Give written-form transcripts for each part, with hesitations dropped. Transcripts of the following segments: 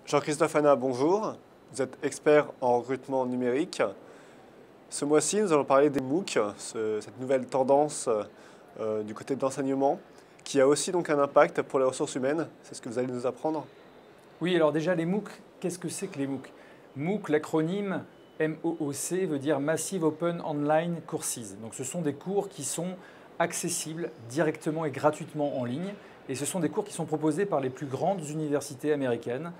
Jean-Christophe Hanna, bonjour. Vous êtes expert en recrutement numérique. Ce mois-ci, nous allons parler des MOOC, cette nouvelle tendance du côté de l'enseignement, qui a aussi donc un impact pour les ressources humaines. C'est ce que vous allez nous apprendre. Oui, alors déjà les MOOC, qu'est-ce que c'est que les MOOC? MOOC, l'acronyme MOOC veut dire Massive Open Online Courses. Donc ce sont des cours qui sont accessibles directement et gratuitement en ligne. Et ce sont des cours qui sont proposés par les plus grandes universités américaines.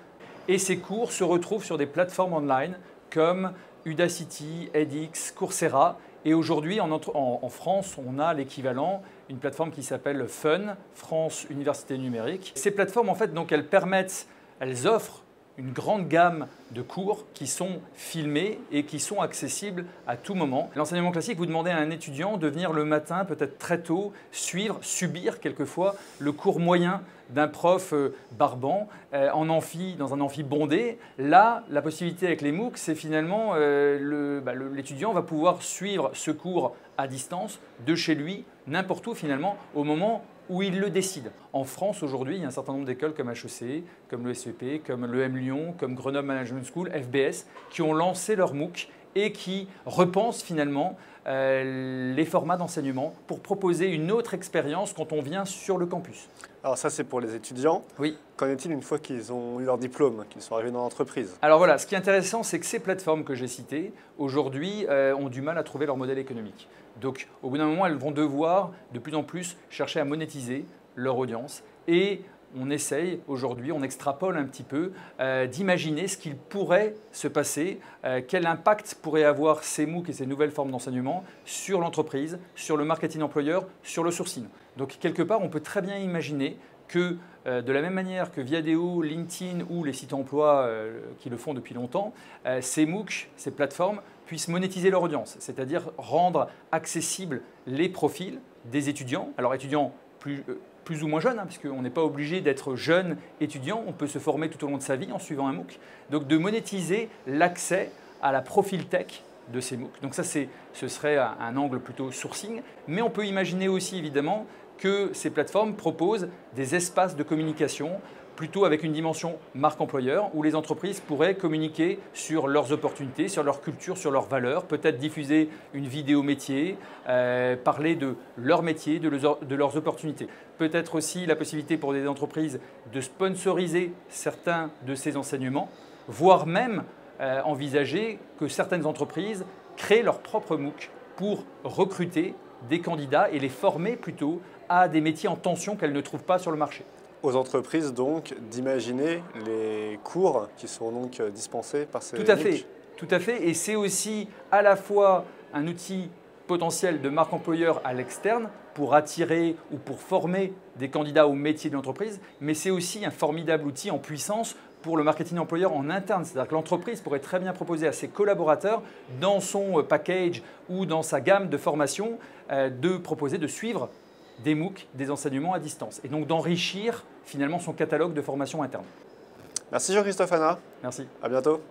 Et ces cours se retrouvent sur des plateformes online comme Udacity, edX, Coursera. Et aujourd'hui, en France, on a l'équivalent, une plateforme qui s'appelle FUN, France Université Numérique. Ces plateformes, en fait, donc, elles offrent une grande gamme de cours qui sont filmés et qui sont accessibles à tout moment. L'enseignement classique, vous demandez à un étudiant de venir le matin, peut-être très tôt, subir quelquefois le cours moyen d'un prof barbant dans un amphi bondé. Là, la possibilité avec les MOOC, c'est finalement l'étudiant va pouvoir suivre ce cours à distance, de chez lui, n'importe où finalement, au moment où il le décide. En France, aujourd'hui, il y a un certain nombre d'écoles comme HEC, comme le SEP, comme l'EM Lyon, comme Grenoble Management School, FBS, qui ont lancé leur MOOC et qui repensent finalement les formats d'enseignement pour proposer une autre expérience quand on vient sur le campus. Alors ça, c'est pour les étudiants. Oui. Qu'en est-il une fois qu'ils ont eu leur diplôme, qu'ils sont arrivés dans l'entreprise? Alors voilà, ce qui est intéressant, c'est que ces plateformes que j'ai citées, aujourd'hui, ont du mal à trouver leur modèle économique. Donc, au bout d'un moment, elles vont devoir de plus en plus chercher à monétiser leur audience. Et on essaye aujourd'hui, on extrapole un petit peu, d'imaginer ce qu'il pourrait se passer, quel impact pourraient avoir ces MOOC et ces nouvelles formes d'enseignement sur l'entreprise, sur le marketing employeur, sur le sourcing. Donc, quelque part, on peut très bien imaginer que de la même manière que Viadeo, LinkedIn ou les sites emploi qui le font depuis longtemps, ces MOOC, ces plateformes puissent monétiser leur audience, c'est-à-dire rendre accessibles les profils des étudiants. Alors étudiants plus ou moins jeunes, parce qu'on n'est pas obligé d'être jeune étudiant, on peut se former tout au long de sa vie en suivant un MOOC. Donc de monétiser l'accès à la profil tech de ces MOOC. Donc ça, ce serait un angle plutôt sourcing, mais on peut imaginer aussi évidemment que ces plateformes proposent des espaces de communication plutôt avec une dimension marque employeur où les entreprises pourraient communiquer sur leurs opportunités, sur leur culture, sur leurs valeurs, peut-être diffuser une vidéo métier, parler de leur métier, de leurs opportunités. Peut-être aussi la possibilité pour des entreprises de sponsoriser certains de ces enseignements, voire même envisager que certaines entreprises créent leur propre MOOC pour recruter des candidats et les former plutôt à des métiers en tension qu'elles ne trouvent pas sur le marché. Aux entreprises donc d'imaginer les cours qui seront donc dispensés par ces Tout à MOOC. fait, tout à fait. Et c'est aussi à la fois un outil potentiel de marque employeur à l'externe pour attirer ou pour former des candidats au métier de l'entreprise, mais c'est aussi un formidable outil en puissance pour le marketing employeur en interne. C'est-à-dire que l'entreprise pourrait très bien proposer à ses collaborateurs, dans son package ou dans sa gamme de formation, de proposer de suivre des MOOC, des enseignements à distance, et donc d'enrichir finalement son catalogue de formation interne. Merci Jean-Christophe Hanna. Merci. À bientôt.